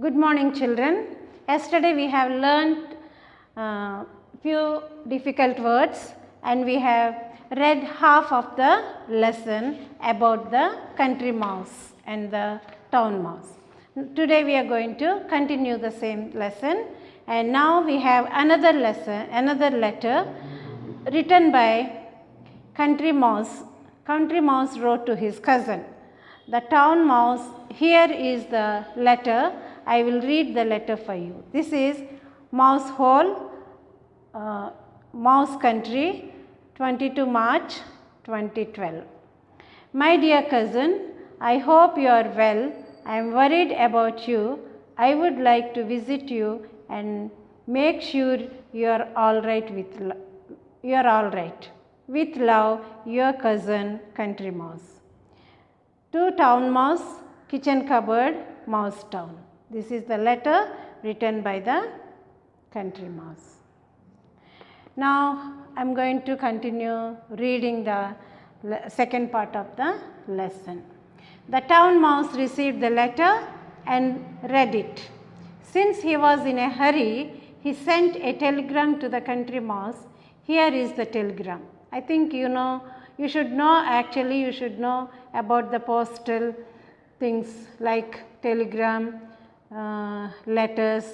Good morning, children. Yesterday we have learned few difficult words and we have read half of the lesson about the country mouse and the town mouse. Today we are going to continue the same lesson, and now we have another lesson, another letter written by country mouse. Country mouse wrote to his cousin. The town mouse, here is the letter. I will read the letter for you. This is Mouse Hole, Mouse Country, 22 March 2012. My dear cousin, I hope you are well. I am worried about you. I would like to visit you and make sure you are all right With love, your cousin, Country Mouse. To Town Mouse, Kitchen Cupboard, Mouse Town. This is the letter written by the Country Mouse. Now, I am going to continue reading the second part of the lesson. The Town Mouse received the letter and read it. Since he was in a hurry, he sent a telegram to the Country Mouse. Here is the telegram. I think you should know about the postal things like telegram, letters,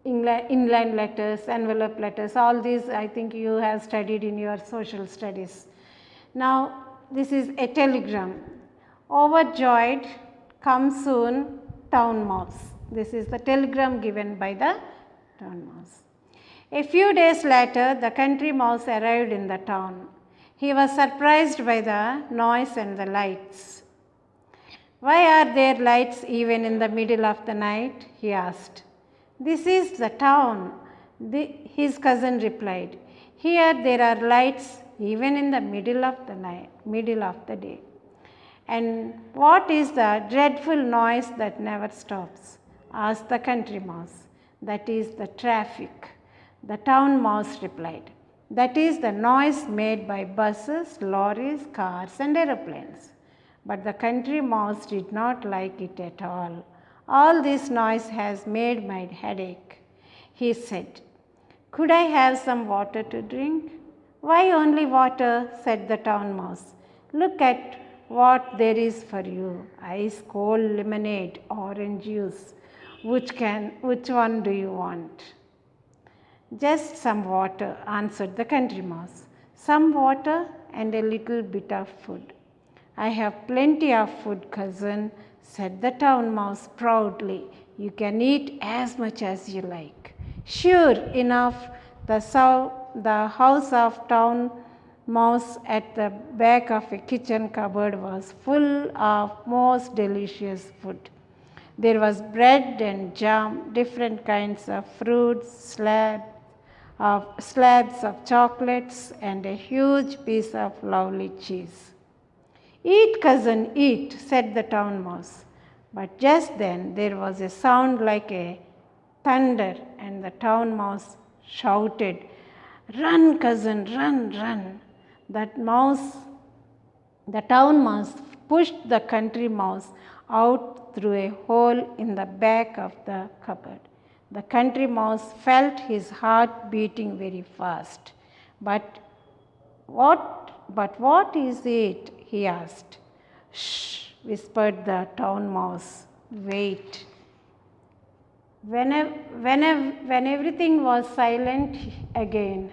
inland letters, envelope letters, all these I think you have studied in your social studies. Now, this is a telegram. Overjoyed, come soon, Town Mouse. This is the telegram given by the Town Mouse. A few days later, the Country Mouse arrived in the town. He was surprised by the noise and the lights. Why are there lights even in the middle of the night? He asked. This is the town, his cousin replied. Here there are lights even in the middle of the day. And what is the dreadful noise that never stops? Asked the Country Mouse. That is the traffic. The Town Mouse replied. That is the noise made by buses, lorries, cars and aeroplanes. But the Country Mouse did not like it at all. All this noise has made my headache, he said. Could I have some water to drink? Why only water? Said the Town Mouse. Look at what there is for you. Ice cold lemonade, orange juice. Which one do you want? Just some water, answered the Country Mouse. Some water and a little bit of food. I have plenty of food, cousin, said the Town Mouse proudly. You can eat as much as you like. Sure enough, the house of Town Mouse at the back of a kitchen cupboard was full of most delicious food. There was bread and jam, different kinds of fruits, slabs of chocolates, and a huge piece of lovely cheese. Eat, cousin, eat, said the Town Mouse. But just then there was a sound like a thunder, and the Town Mouse shouted, Run, cousin, run, run. The Town Mouse pushed the Country Mouse out through a hole in the back of the cupboard. The Country Mouse felt his heart beating very fast. But what is it? He asked. Shh, whispered the Town Mouse. Wait. When everything was silent again,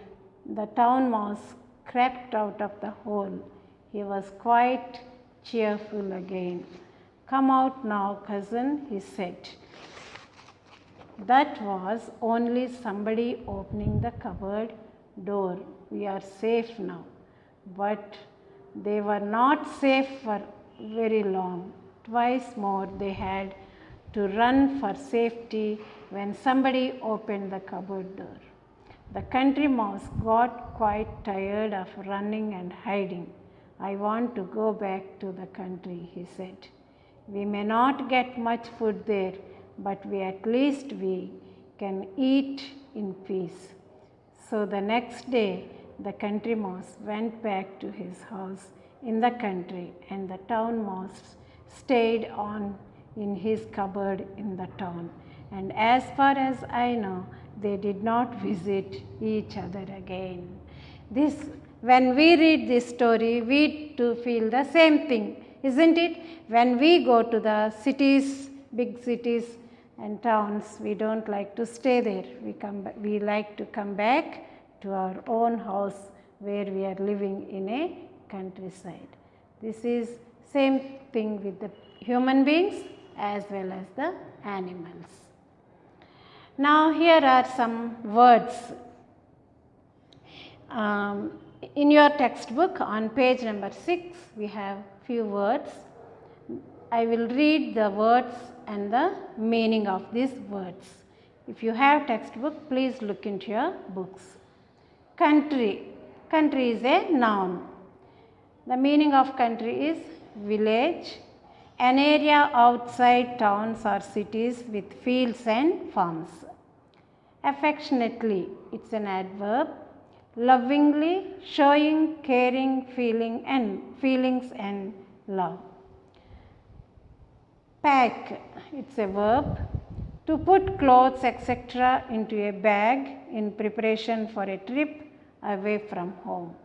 the Town Mouse crept out of the hole. He was quite cheerful again. Come out now, cousin, he said. That was only somebody opening the cupboard door. We are safe now. But they were not safe for very long. Twice more they had to run for safety when somebody opened the cupboard door. The Country Mouse got quite tired of running and hiding. I want to go back to the country, he said. We may not get much food there, but at least we can eat in peace. So the next day, the Country Mouse went back to his house in the country, and the Town Mouse stayed on in his cupboard in the town. And as far as I know, they did not visit each other again. This, when we read this story, we too feel the same thing, isn't it? When we go to the cities, big cities and towns, we don't like to stay there. We like to come back to our own house where we are living in a countryside. This is same thing with the human beings as well as the animals. Now here are some words. In your textbook on page number 6, we have few words. I will read the words and the meaning of these words. If you have textbook, please look into your books. Country. Country is a noun. The meaning of country is village, an area outside towns or cities with fields and farms. Affectionately, it's an adverb. Lovingly, showing caring feelings and love. Pack, it's a verb. To put clothes etc. into a bag in preparation for a trip away from home.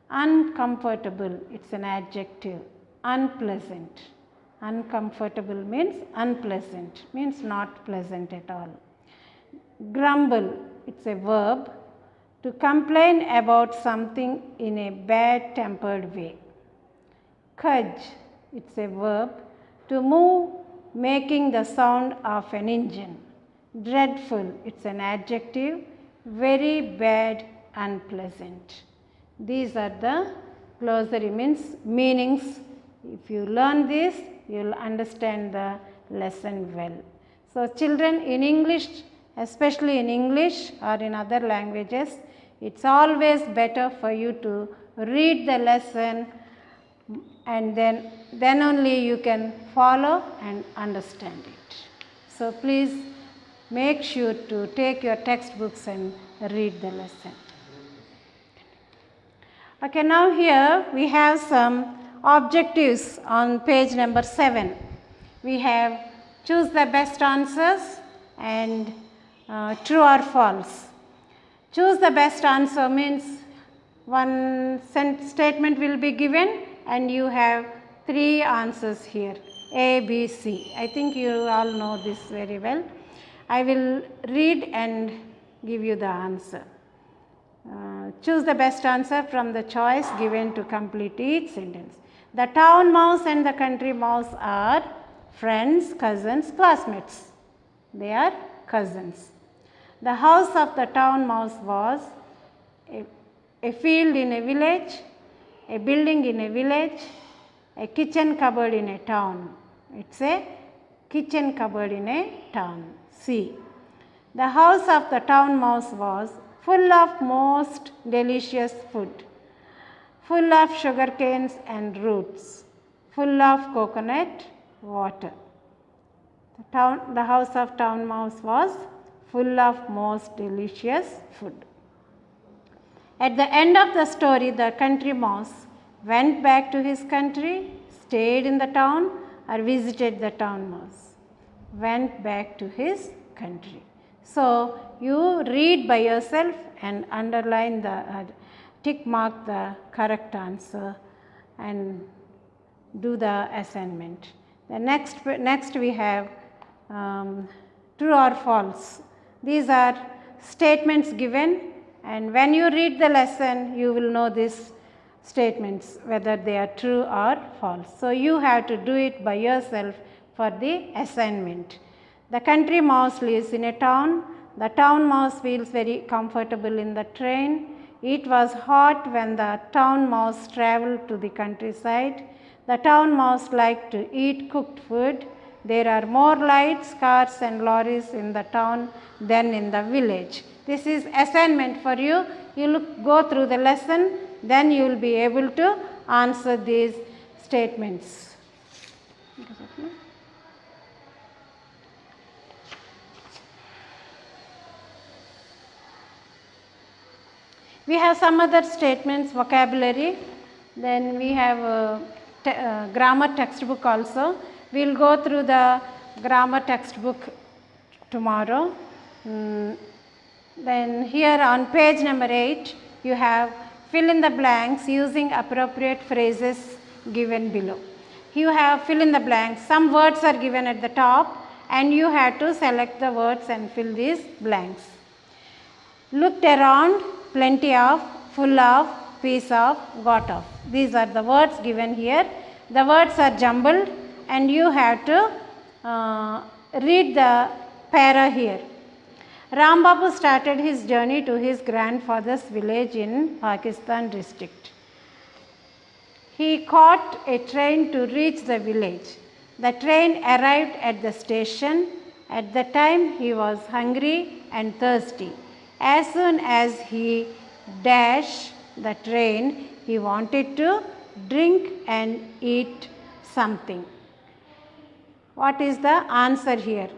Uncomfortable, it's an adjective. Unpleasant. Uncomfortable means unpleasant, means not pleasant at all. Grumble, it's a verb. To complain about something in a bad-tempered way. Kudge, it's a verb. To move, making the sound of an engine. Dreadful, it's an adjective. Very bad, unpleasant. These are the glossary meanings. If you learn this, you will understand the lesson well. So children, in English, especially in English or in other languages, it's always better for you to read the lesson, and then only you can follow and understand it. So please make sure to take your textbooks and read the lesson. Okay, now here we have some objectives on page number 7. We have choose the best answers and true or false. Choose the best answer means one statement will be given and you have 3 answers here, A, B, C. I think you all know this very well. I will read and give you the answer. Choose the best answer from the choice given to complete each sentence. The town mouse and the country mouse are friends, cousins, classmates. They are cousins. The house of the town mouse was a field in a village, a building in a village, a kitchen cupboard in a town. It's a kitchen cupboard in a town. C. The house of the town mouse was full of most delicious food, full of sugar canes and roots, full of coconut water. The house of town mouse was full of most delicious food. At the end of the story, the country mouse went back to his country, stayed in the town, or visited the town mouse. Went back to his country. So you read by yourself and underline tick mark the correct answer and do the assignment. The next we have true or false. These are statements given, and when you read the lesson you will know these statements whether they are true or false. So you have to do it by yourself for the assignment. The country mouse lives in a town. The town mouse feels very comfortable in the train. It was hot when the town mouse traveled to the countryside. The town mouse liked to eat cooked food. There are more lights, cars and lorries in the town than in the village. This is assignment for you. You go through the lesson, then you will be able to answer these statements. We have some other statements, vocabulary. Then we have a grammar textbook also. We will go through the grammar textbook tomorrow. Then here on page number 8, you have fill in the blanks using appropriate phrases given below. You have fill in the blanks. Some words are given at the top and you have to select the words and fill these blanks. Looked around, plenty of, full of, piece of, got of. These are the words given here. The words are jumbled and you have to read the para here. Rambabu started his journey to his grandfather's village in Pakistan district. He caught a train to reach the village. The train arrived at the station. At the time he was hungry and thirsty. As soon as he dashed the train, he wanted to drink and eat something. What is the answer here?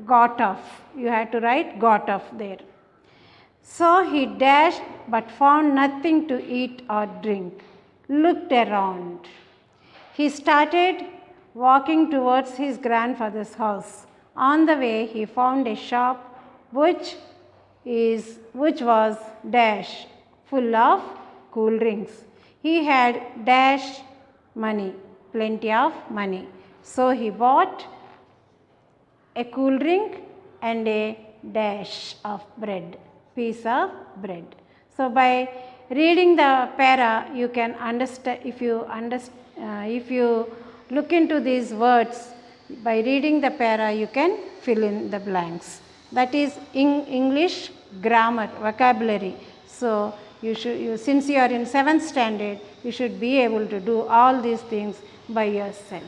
Got off. You have to write got off there. So he dashed but found nothing to eat or drink. Looked around. He started walking towards his grandfather's house. On the way he found a shop which was dash full of cool drinks. He had dash money, plenty of money. So he bought a cool drink and a dash of bread, piece of bread. So by reading the para, you can understand, if you look into these words, by reading the para, you can fill in the blanks. That is English grammar, vocabulary. So since you are in 7th standard, you should be able to do all these things by yourself.